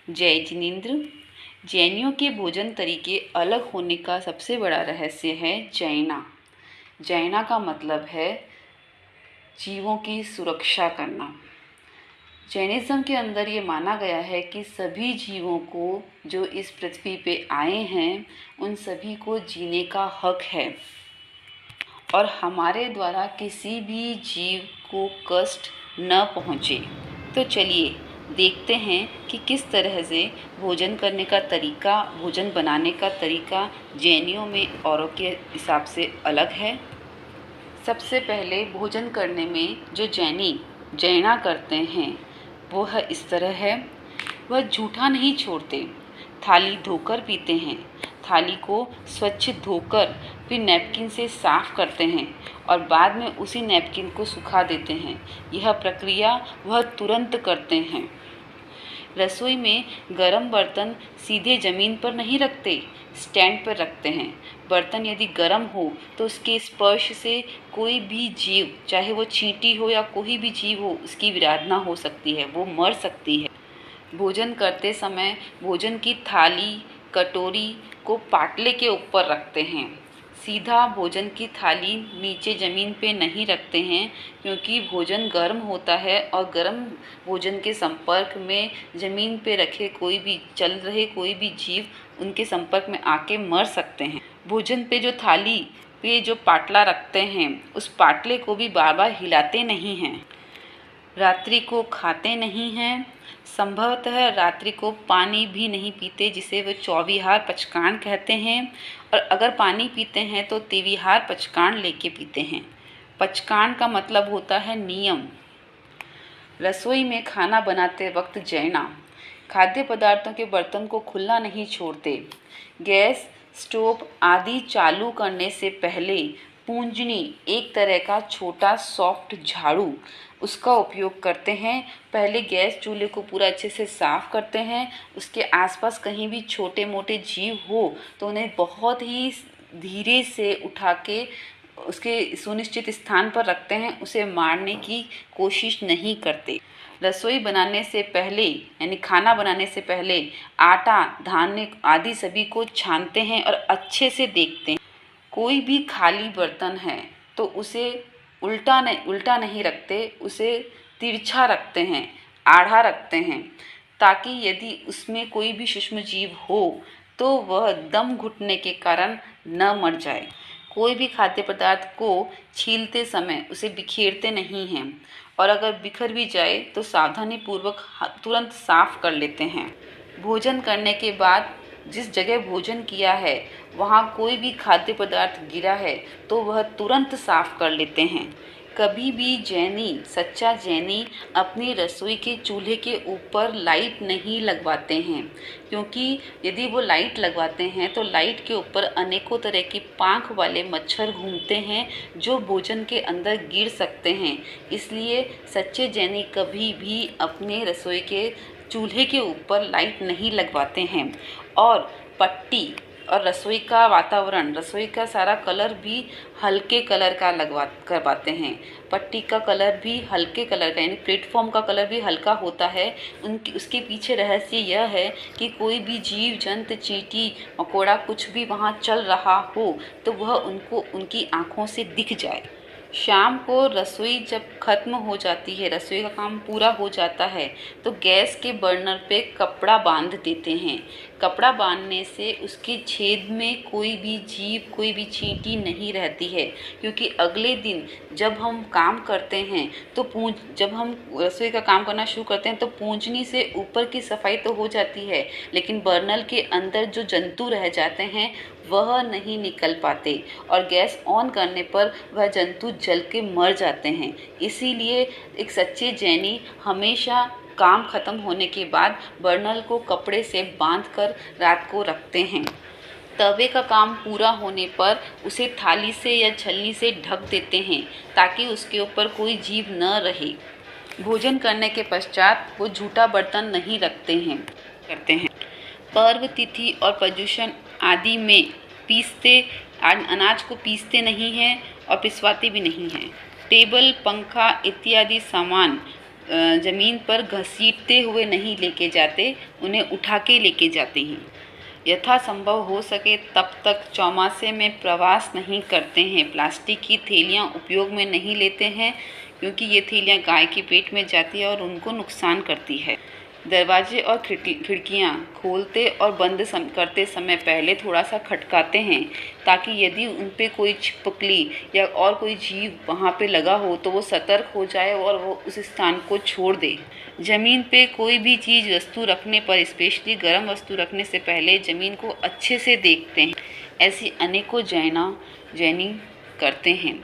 जय जिनेंद्र। जैनियों के भोजन तरीके अलग होने का सबसे बड़ा रहस्य है जैना। जैना का मतलब है जीवों की सुरक्षा करना। जैनिज़्म के अंदर ये माना गया है कि सभी जीवों को जो इस पृथ्वी पे आए हैं उन सभी को जीने का हक है और हमारे द्वारा किसी भी जीव को कष्ट न पहुँचे। तो चलिए देखते हैं कि किस तरह से भोजन करने का तरीका, भोजन बनाने का तरीका जैनियों में औरों के हिसाब से अलग है। सबसे पहले भोजन करने में जो जैना करते हैं वो है इस तरह है। वह जूठा नहीं छोड़ते, थाली धोकर पीते हैं। थाली को स्वच्छ धोकर फिर नैपकिन से साफ़ करते हैं और बाद में उसी नैपकिन को सुखा देते हैं। यह प्रक्रिया वह तुरंत करते हैं। रसोई में गर्म बर्तन सीधे ज़मीन पर नहीं रखते, स्टैंड पर रखते हैं। बर्तन यदि गर्म हो तो उसके स्पर्श से कोई भी जीव, चाहे वो चींटी हो या कोई भी जीव हो, उसकी विराधना हो सकती है, वो मर सकती है। भोजन करते समय भोजन की थाली, कटोरी को पाटले के ऊपर रखते हैं। सीधा भोजन की थाली नीचे ज़मीन पे नहीं रखते हैं क्योंकि भोजन गर्म होता है और गर्म भोजन के संपर्क में ज़मीन पे रखे कोई भी चल रहे कोई भी जीव उनके संपर्क में आके मर सकते हैं। भोजन पे जो थाली पे जो पाटला रखते हैं उस पाटले को भी बार बार हिलाते नहीं हैं। रात्रि को खाते नहीं हैं। संभवतः रात्रि को पानी भी नहीं पीते, जिसे वे चौविहार पचकान कहते हैं। और अगर पानी पीते हैं तो तेविहार पचकान लेके पीते हैं। पचकान का मतलब होता है नियम। रसोई में खाना बनाते वक्त जैना। खाद्य पदार्थों के बर्तन को खुला नहीं छोड़ते। गैस, स्टोव आदि चालू करने से पहले पूंजनी, एक तरह का छोटा सॉफ्ट झाड़ू, उसका उपयोग करते हैं। पहले गैस चूल्हे को पूरा अच्छे से साफ़ करते हैं। उसके आसपास कहीं भी छोटे मोटे जीव हो तो उन्हें बहुत ही धीरे से उठा के उसके सुनिश्चित स्थान पर रखते हैं, उसे मारने की कोशिश नहीं करते। रसोई बनाने से पहले यानी खाना बनाने से पहले आटा, धान्य आदि सभी को छानते हैं और अच्छे से देखते हैं। कोई भी खाली बर्तन है तो उसे उल्टा नहीं रखते, उसे तिरछा रखते हैं, आड़ा रखते हैं, ताकि यदि उसमें कोई भी सूक्ष्म जीव हो तो वह दम घुटने के कारण न मर जाए। कोई भी खाद्य पदार्थ को छीलते समय उसे बिखेरते नहीं हैं और अगर बिखर भी जाए तो सावधानीपूर्वक तुरंत साफ़ कर लेते हैं। भोजन करने के बाद जिस जगह भोजन किया है वहाँ कोई भी खाद्य पदार्थ गिरा है तो वह तुरंत साफ़ कर लेते हैं। कभी भी सच्चा जैनी अपनी रसोई के चूल्हे के ऊपर लाइट नहीं लगवाते हैं, क्योंकि यदि वो लाइट लगवाते हैं तो लाइट के ऊपर अनेकों तरह की पाँख वाले मच्छर घूमते हैं जो भोजन के अंदर गिर सकते हैं। इसलिए सच्चे जैनी कभी भी अपने रसोई के चूल्हे के ऊपर लाइट नहीं लगवाते हैं। और पट्टी और रसोई का वातावरण, रसोई का सारा कलर भी हल्के कलर का करवाते हैं। पट्टी का कलर भी हल्के कलर का, यानी प्लेटफॉर्म का कलर भी हल्का होता है। उसके पीछे रहस्य यह है कि कोई भी जीव जंतु, चींटी मकोड़ा कुछ भी वहाँ चल रहा हो तो वह उनको उनकी आँखों से दिख जाए। शाम को रसोई जब ख़त्म हो जाती है, रसोई का काम पूरा हो जाता है तो गैस के बर्नर पे कपड़ा बांध देते हैं। कपड़ा बांधने से उसके छेद में कोई भी जीव, कोई भी चींटी नहीं रहती है, क्योंकि अगले दिन जब हम काम करते हैं तो जब हम रसोई का काम करना शुरू करते हैं तो पूंजनी से ऊपर की सफाई तो हो जाती है, लेकिन बर्नल के अंदर जो जंतु रह जाते हैं वह नहीं निकल पाते और गैस ऑन करने पर वह जंतु जल के मर जाते हैं। इसीलिए एक सच्चे जैनी हमेशा काम ख़त्म होने के बाद बर्नल को कपड़े से बांधकर रात को रखते हैं। तवे का काम पूरा होने पर उसे थाली से या छलनी से ढक देते हैं ताकि उसके ऊपर कोई जीव न रहे। भोजन करने के पश्चात वो झूठा बर्तन नहीं करते हैं। पर्व, तिथि और पर्युषण आदि में अनाज को पीसते नहीं हैं और पिसवाते भी नहीं हैं। टेबल, पंखा इत्यादि सामान ज़मीन पर घसीटते हुए नहीं लेके जाते, उन्हें उठा के लेके जाते हैं। यथासंभव हो सके तब तक चौमासे में प्रवास नहीं करते हैं। प्लास्टिक की थैलियाँ उपयोग में नहीं लेते हैं, क्योंकि ये थैलियाँ गाय के पेट में जाती है और उनको नुकसान करती है। दरवाजे और खिड़कियाँ खोलते और बंद करते समय पहले थोड़ा सा खटकाते हैं, ताकि यदि उन पे कोई छिपकली या और कोई जीव वहाँ पे लगा हो तो वो सतर्क हो जाए और वो उस स्थान को छोड़ दे। ज़मीन पे कोई भी चीज़ वस्तु रखने पर, स्पेशली गर्म वस्तु रखने से पहले ज़मीन को अच्छे से देखते हैं। ऐसी अनेकों जैनी करते हैं।